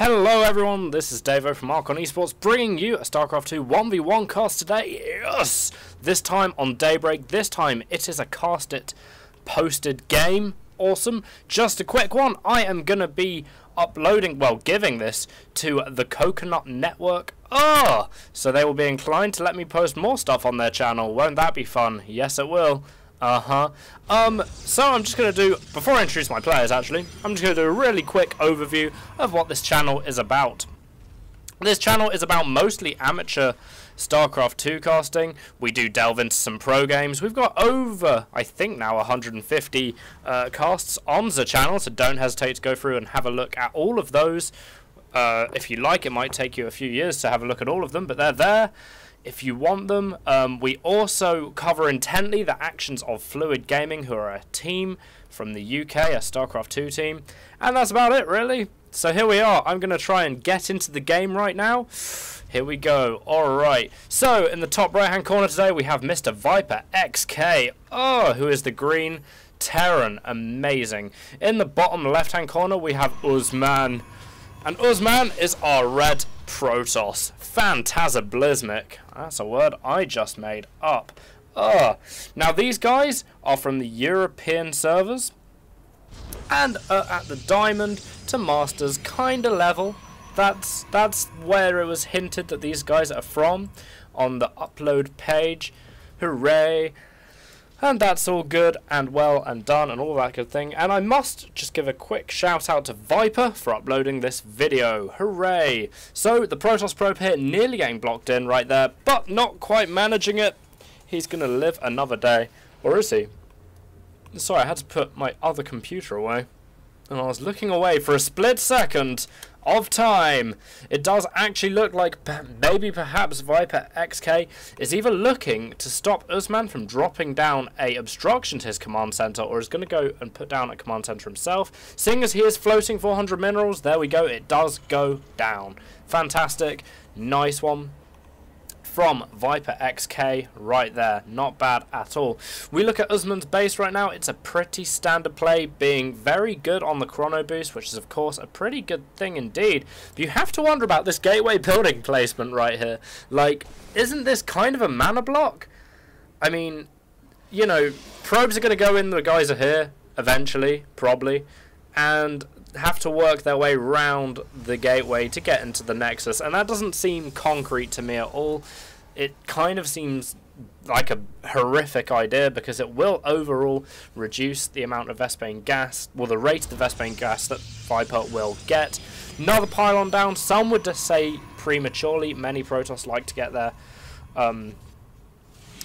Hello everyone, this is Davo from Archonesports bringing you a Starcraft 2 1v1 cast today. Yes! This time on Daybreak, this time it is a cast it posted game. Awesome. Just a quick one, I am going to be uploading, well, giving this to the CoconutNetwork. So they will be inclined to let me post more stuff on their channel. Won't that be fun? Yes, it will. So I'm just going to do, before I introduce my players actually, I'm just going to do a really quick overview of what this channel is about. This channel is about mostly amateur Starcraft 2 casting. We do delve into some pro games. We've got over, I think now, 150 casts on the channel, so don't hesitate to go through and have a look at all of those. If you like, it might take you a few years to have a look at all of them, but they're there if you want them. We also cover intently the actions of Fluid Gaming, who are a team from the UK, a Starcraft 2 team, and that's about it really. So here we are. I'm going to try and get into the game right now. Here we go. Alright, so in the top right hand corner today we have Mr. ViperXk, who is the green Terran. Amazing. In the bottom left hand corner we have Usman, and Usman is our red Protoss. Phantasmablismic. That's a word I just made up. Now these guys are from the European servers and are at the Diamond to Masters kind of level. That's where it was hinted that these guys are from on the upload page. Hooray! And that's all good and well and done and all that good thing. And I must just give a quick shout out to Viper for uploading this video. Hooray! So the Protoss probe here nearly getting blocked in right there, but not quite managing it. He's going to live another day. Or is he? Sorry, I had to put my other computer away. And I was looking away for a split second of time. It does actually look like maybe perhaps ViperXk is either looking to stop Usman from dropping down a obstruction to his command center, or is going to go and put down a command center himself. Seeing as he is floating 400 minerals, there we go, it does go down. Fantastic. Nice one from ViperXk right there. Not bad at all. We look at Usman's base right now. It's a pretty standard play, being very good on the chrono boost, which is of course a pretty good thing indeed. But you have to wonder about this gateway building placement right here. Like, isn't this kind of a mana block? I mean, you know, probes are going to go in, the guys are here eventually, probably, and have to work their way round the gateway to get into the Nexus, and that doesn't seem concrete to me at all. It kind of seems like a horrific idea, because it will overall reduce the amount of Vespane gas, well, the rate of the Vespane gas that Viper will get. Another pylon down. Some would just say prematurely. Many Protoss like to get there.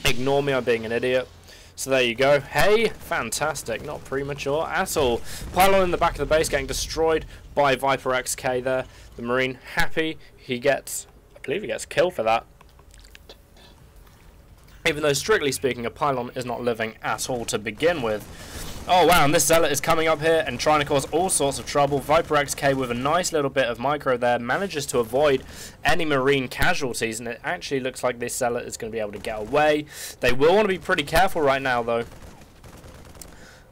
Ignore me, I'm being an idiot. So there you go. Hey, fantastic. Not premature at all. Pylon in the back of the base getting destroyed by ViperXk there. The Marine happy. He gets, I believe he gets killed for that. Even though, strictly speaking, a pylon is not living at all to begin with. Oh wow, and this Zealot is coming up here and trying to cause all sorts of trouble. ViperXk with a nice little bit of micro there manages to avoid any Marine casualties, and it actually looks like this Zealot is going to be able to get away. They will want to be pretty careful right now though.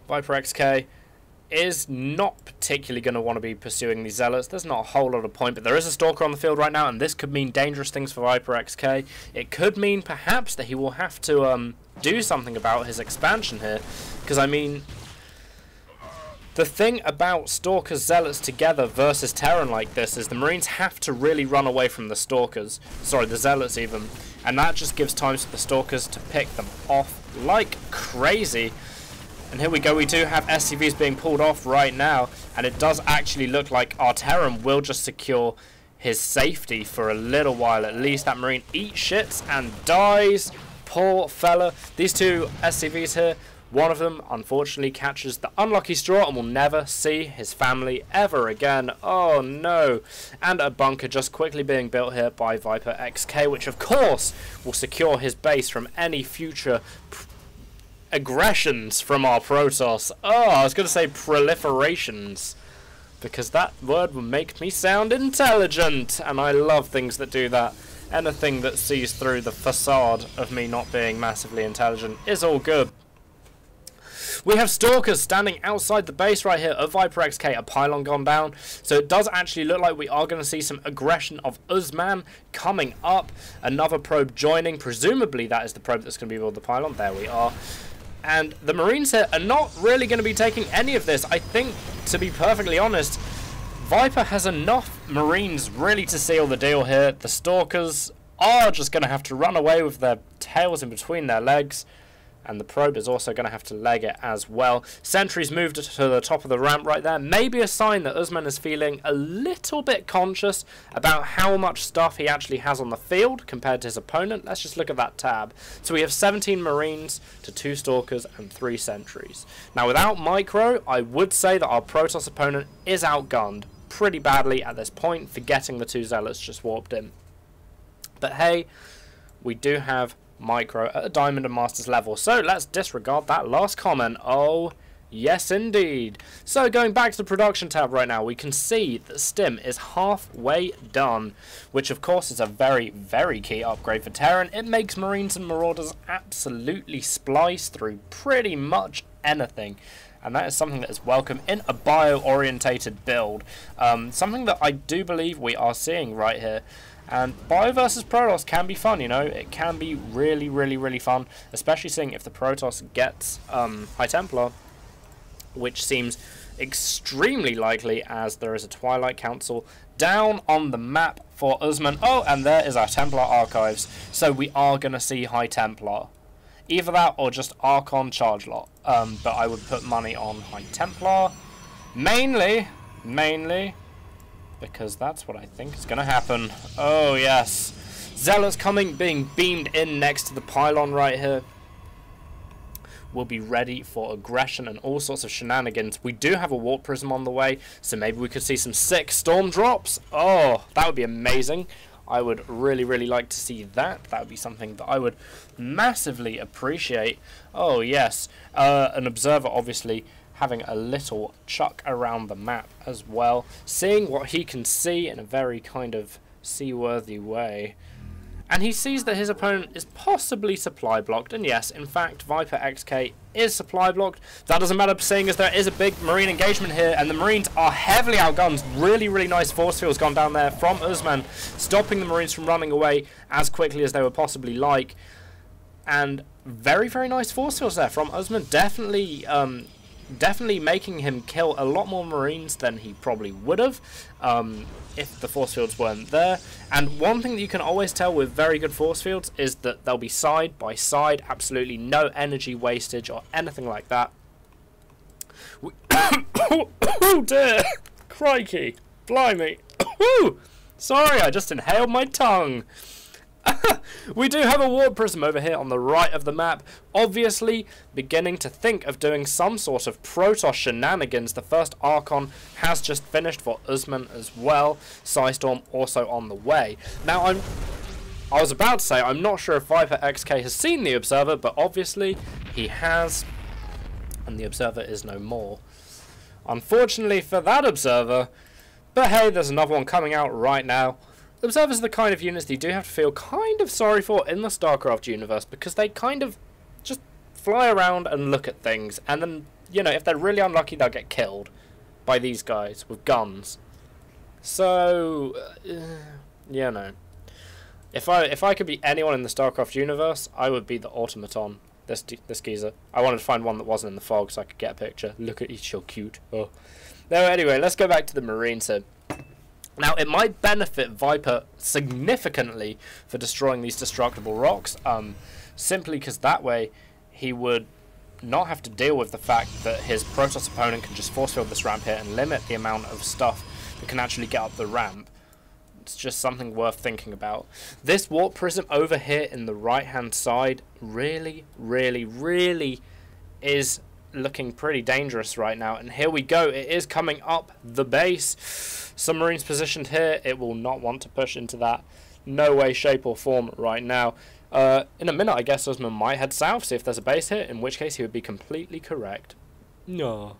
ViperXk is not particularly going to want to be pursuing these Zealots. There's not a whole lot of point, but there is a Stalker on the field right now, and this could mean dangerous things for ViperXk. It could mean perhaps that he will have to do something about his expansion here, because I mean, the thing about Stalkers Zealots together versus Terran like this is the Marines have to really run away from the Stalkers, sorry, the Zealots even, and that just gives time for the Stalkers to pick them off like crazy. And here we go, we do have SCVs being pulled off right now, and it does actually look like our Terran will just secure his safety for a little while at least. That Marine eats shits and dies. Poor fella. These two SCVs here, one of them unfortunately catches the unlucky straw and will never see his family ever again. Oh no. And a bunker just quickly being built here by ViperXk, which of course will secure his base from any future aggressions from our Protoss. I was going to say proliferations, because that word would make me sound intelligent, and I love things that do that. Anything that sees through the facade of me not being massively intelligent is all good. We have Stalkers standing outside the base right here of ViperXk, a pylon gone down. So it does actually look like we are going to see some aggression of Usman coming up. Another probe joining. Presumably that is the probe that's going to be with the pylon. There we are. And the Marines here are not really going to be taking any of this. I think, to be perfectly honest, Viper has enough Marines really to seal the deal here. The Stalkers are just going to have to run away with their tails in between their legs. And the probe is also going to have to leg it as well. Sentries moved to the top of the ramp right there. Maybe a sign that Usman is feeling a little bit conscious about how much stuff he actually has on the field compared to his opponent. Let's just look at that tab. So we have 17 Marines to 2 Stalkers and 3 Sentries. Now without Micro, I would say that our Protoss opponent is outgunned pretty badly at this point, forgetting the 2 Zealots just warped in. But hey, we do have Micro at a Diamond and Masters level, so let's disregard that last comment. Oh yes indeed. So going back to the production tab right now, we can see that Stim is halfway done, which of course is a very key upgrade for Terran. It makes Marines and Marauders absolutely splice through pretty much anything, and that is something that is welcome in a bio-orientated build. Something that I do believe we are seeing right here. And Bio versus Protoss can be fun, you know. It can be really fun, especially seeing if the Protoss gets High Templar, which seems extremely likely as there is a Twilight Council down on the map for Usman. Oh, and there is our Templar Archives. So we are going to see High Templar. Either that or just Archon Charge Lot. But I would put money on High Templar. Mainly, because that's what I think is going to happen. Oh, yes. Zealots coming, being beamed in next to the pylon right here. We'll be ready for aggression and all sorts of shenanigans. We do have a Warp Prism on the way, so maybe we could see some sick Storm Drops. Oh, that would be amazing. I would really like to see that. That would be something that I would massively appreciate. Oh, yes. An Observer, obviously, having a little chuck around the map as well, seeing what he can see in a very kind of seaworthy way. And he sees that his opponent is possibly supply blocked, and yes, in fact, ViperXk is supply blocked. That doesn't matter, seeing as there is a big Marine engagement here, and the Marines are heavily outgunned. Really nice force fields gone down there from Usman, stopping the Marines from running away as quickly as they would possibly like. And very nice force fields there from Usman, definitely making him kill a lot more Marines than he probably would have if the force fields weren't there. And one thing that you can always tell with very good force fields is that they'll be side by side, absolutely no energy wastage or anything like that. Oh dear, crikey, blimey. Sorry, I just inhaled my tongue. We do have a Warp Prism over here on the right of the map, obviously beginning to think of doing some sort of Protoss shenanigans. The first Archon has just finished for Usman as well. Psystorm also on the way. Now I was about to say I'm not sure if ViperXk has seen the Observer, but obviously he has, and the Observer is no more. Unfortunately for that Observer, but hey, there's another one coming out right now. Observers are the kind of units that you do have to feel kind of sorry for in the Starcraft universe, because they kind of just fly around and look at things, and then, you know, if they're really unlucky, they'll get killed by these guys with guns. So, you know, if I could be anyone in the Starcraft universe, I would be the Automaton. This geezer. I wanted to find one that wasn't in the fog so I could get a picture. Look at each, so cute. Oh. No, anyway, let's go back to the Marines here. Now, it might benefit Viper significantly for destroying these destructible rocks, simply because that way he would not have to deal with the fact that his Protoss opponent can just force field this ramp here and limit the amount of stuff that can actually get up the ramp. It's just something worth thinking about. This Warp Prism over here in the right-hand side really is looking pretty dangerous right now. And here we go. It is coming up the base. Some Marines positioned here. It will not want to push into that. No way, shape or form right now. In a minute, I guess Usman might head south, see if there's a base here, in which case he would be completely correct. No.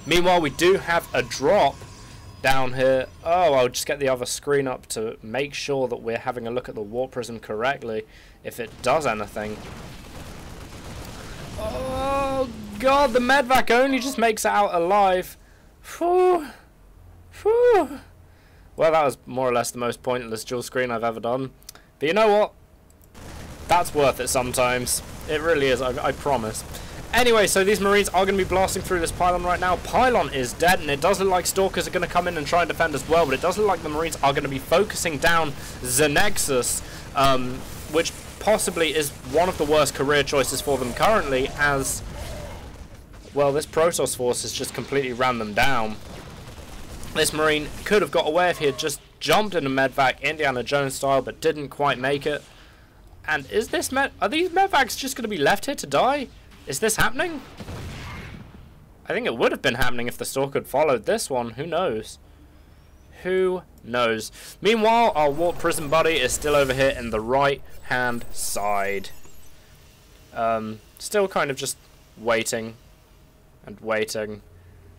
Meanwhile, we do have a drop down here. Oh, I'll just get the other screen up to make sure that we're having a look at the Warp Prism correctly, if it does anything. Oh, God, the medvac only just makes it out alive. Whew. Whew. Well, that was more or less the most pointless dual screen I've ever done. But you know what? That's worth it sometimes. It really is, I promise. Anyway, so these Marines are going to be blasting through this pylon right now. Pylon is dead, and it does look like Stalkers are going to come in and try and defend as well, but it does look like the Marines are going to be focusing down the Nexus, which possibly is one of the worst career choices for them currently, as, well, this Protoss force has just completely ran them down. This Marine could have got away if he had just jumped in a medvac, Indiana Jones style, but didn't quite make it. And are these medvacs just going to be left here to die? Is this happening? I think it would have been happening if the Stalker had followed this one. Who knows? Who knows? Meanwhile, our Warp Prism buddy is still over here in the right-hand side. Still kind of just waiting and waiting.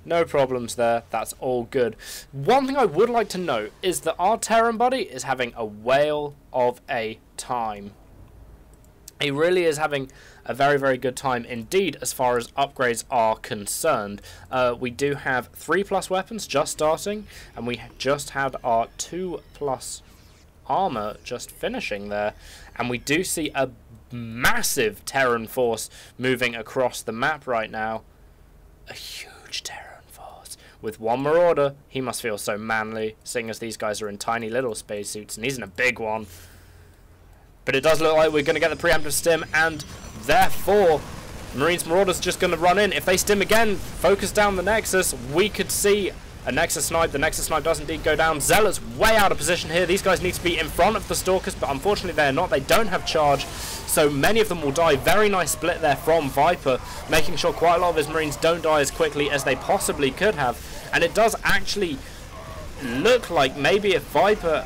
No problems there. That's all good. One thing I would like to note is that our Terran buddy is having a whale of a time. He really is having a very, very good time indeed as far as upgrades are concerned. We do have 3+ weapons just starting, and we just had our 2+ armor just finishing there. And we do see a massive Terran force moving across the map right now. A huge Terran force. With one Marauder, he must feel so manly, seeing as these guys are in tiny little spacesuits, and he's in a big one. But it does look like we're going to get the preemptive stim, and therefore, Marines Marauders just going to run in. If they stim again, focus down the Nexus, we could see a Nexus snipe. The Nexus snipe does indeed go down. Zealots way out of position here. These guys need to be in front of the Stalkers, but unfortunately they're not. They don't have charge, so many of them will die. Very nice split there from Viper, making sure quite a lot of his Marines don't die as quickly as they possibly could have. And it does actually look like maybe if Viper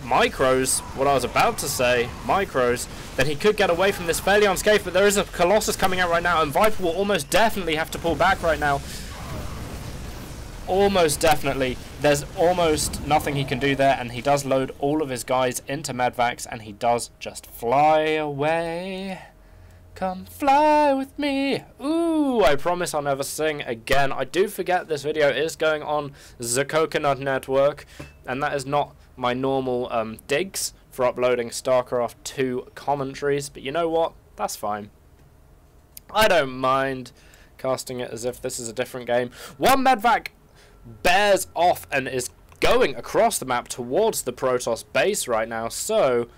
micros, what I was about to say, micros, then he could get away from this fairly unscathed, but there is a Colossus coming out right now, and Viper will almost definitely have to pull back right now. Almost definitely. There's almost nothing he can do there, and he does load all of his guys into medvacs, and he does just fly away. Come fly with me. Ooh, I promise I'll never sing again. I do forget this video is going on the CoconutNetwork, and that is not my normal digs for uploading Starcraft 2 commentaries, but you know what? That's fine. I don't mind casting it as if this is a different game. One medvac bears off and is going across the map towards the Protoss base right now, so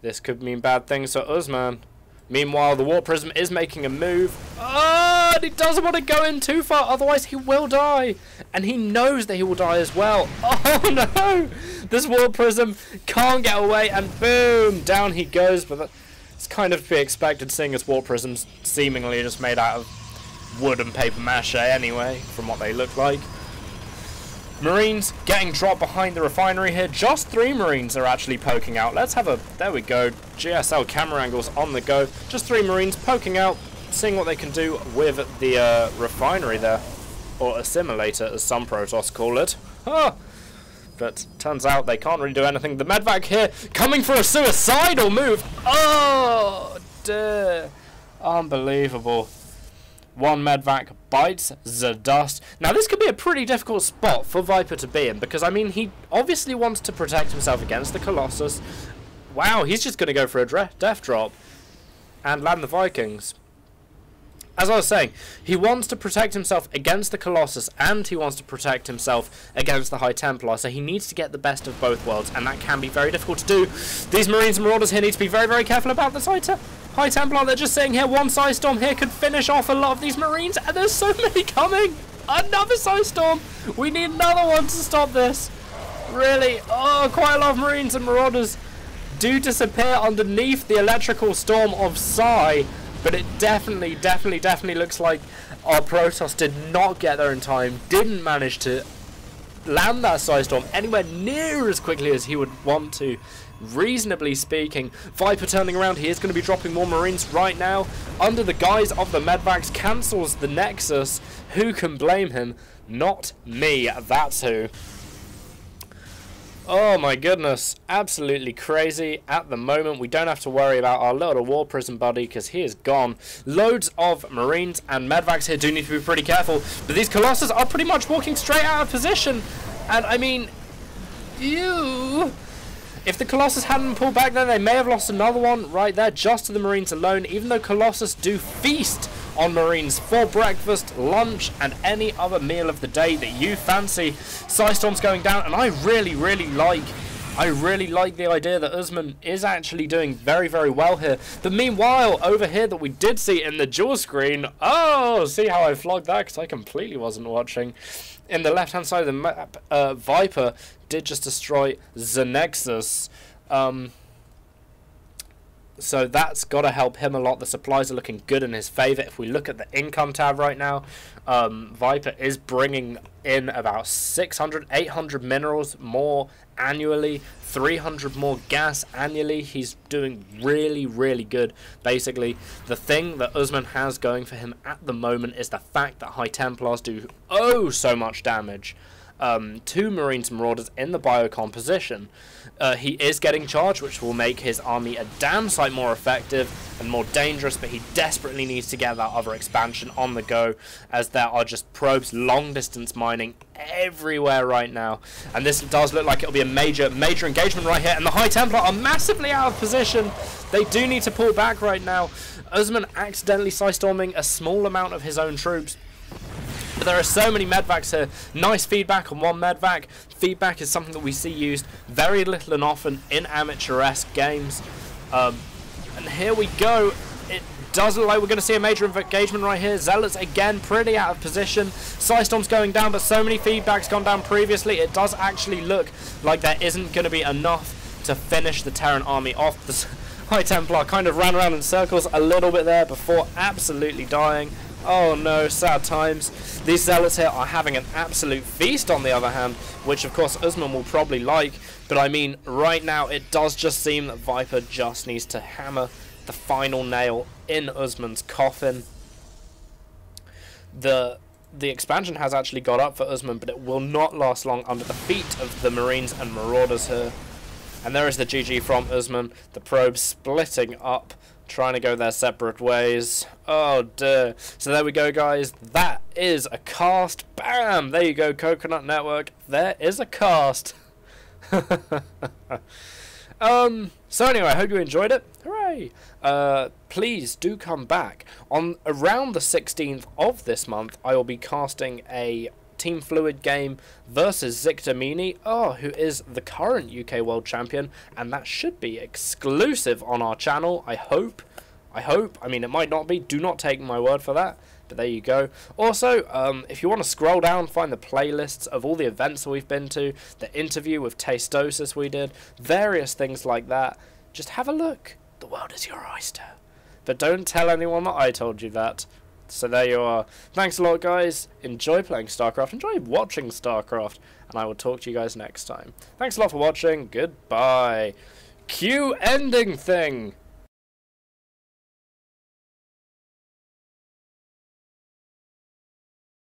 this could mean bad things for Usman. Meanwhile, the Warp Prism is making a move. Oh, and he doesn't want to go in too far, otherwise he will die. And he knows that he will die as well. Oh no! This Warp Prism can't get away, and boom! Down he goes, but it's kind of to be expected, seeing as Warp Prisms seemingly just made out of wood and paper mache anyway, from what they look like. Marines getting dropped behind the refinery here. Just 3 Marines are actually poking out. Let's have a, there we go, GSL camera angles on the go. Just 3 Marines poking out, seeing what they can do with the refinery there. Or assimilator, as some Protoss call it. Huh. But turns out they can't really do anything. The medvac here coming for a suicidal move. Oh, dear. Unbelievable. One medvac bites the dust. Now this could be a pretty difficult spot for Viper to be in, because I mean he obviously wants to protect himself against the Colossus. Wow, he's just going to go for a death drop and land the Vikings. As I was saying, he wants to protect himself against the Colossus, and he wants to protect himself against the High Templar, so he needs to get the best of both worlds, and that can be very difficult to do. These Marines and Marauders here need to be very, very careful about this High Templar. They're just sitting here. One Psy Storm here could finish off a lot of these Marines, and there's so many coming. Another Psy Storm. We need another one to stop this. Really? Oh, quite a lot of Marines and Marauders do disappear underneath the electrical storm of Psy. But it definitely looks like our Protoss did not get there in time, didn't manage to land that Psy Storm anywhere near as quickly as he would want to, reasonably speaking. Viper turning around, he is going to be dropping more Marines right now. Under the guise of the medvacs, cancels the Nexus. Who can blame him? Not me, that's who. Oh my goodness, absolutely crazy. At the moment, we don't have to worry about our little war prison buddy because he is gone. Loads of Marines and Medvacs here do need to be pretty careful, but these Colossus are pretty much walking straight out of position. And I mean, if the Colossus hadn't pulled back then, they may have lost another one right there just to the Marines alone, even though Colossus do feast on Marines for breakfast, lunch, and any other meal of the day that you fancy. Psystorm's going down, and I really like the idea that Usman is actually doing very, very well here. But meanwhile, over here that we did see in the dual screen, oh, see how I flogged that because I completely wasn't watching. In the left-hand side of the map, Viper did just destroy the Nexus. So that's got to help him a lot. The supplies are looking good in his favor. If we look at the income tab right now, Viper is bringing in about 600, 800 minerals more annually, 300 more gas annually. He's doing really good. Basically, the thing that Usman has going for him at the moment is the fact that High Templars do so much damage to Marines and Marauders in the biocomposition. He is getting charged, which will make his army a damn sight more effective and more dangerous, but he desperately needs to get that other expansion on the go, as there are just probes long distance mining everywhere right now. And this does look like it'll be a major engagement right here, and the High Templar are massively out of position. They do need to pull back right now. Usman accidentally Psystorming a small amount of his own troops. But there are so many medvacs here. Nice feedback on one medvac. Feedback is something that we see used very little and often in amateur-esque games. And here we go. It does look like we're going to see a major engagement right here. Zealots again pretty out of position. Psystorm's going down, but so many feedbacks gone down previously. It does actually look like there isn't going to be enough to finish the Terran army off. The High Templar kind of ran around in circles a little bit there before absolutely dying. Oh no, sad times. These Zealots here are having an absolute feast on the other hand, which of course Usman will probably like, but I mean, right now it does just seem that Viper just needs to hammer the final nail in Usman's coffin. The expansion has actually got up for Usman, but it will not last long under the feet of the Marines and Marauders here. And there is the GG from Usman, the probes splitting up, trying to go their separate ways. Oh dear. So there we go, guys. That is a cast. Bam! There you go, CoconutNetwork. There is a cast. So anyway, I hope you enjoyed it. Hooray! Please do come back. On around the 16th of this month, I will be casting a Team Fluid game versus Zictamini, who is the current UK World Champion, and that should be exclusive on our channel, I hope. I mean, it might not be, do not take my word for that, but there you go. Also, if you want to scroll down, find the playlists of all the events that we've been to, the interview with Tastosis we did, various things like that. Just have a look. The world is your oyster. But don't tell anyone that I told you that. So there you are. Thanks a lot, guys. Enjoy playing Starcraft. Enjoy watching Starcraft. And I will talk to you guys next time. Thanks a lot for watching. Goodbye. Cue ending thing.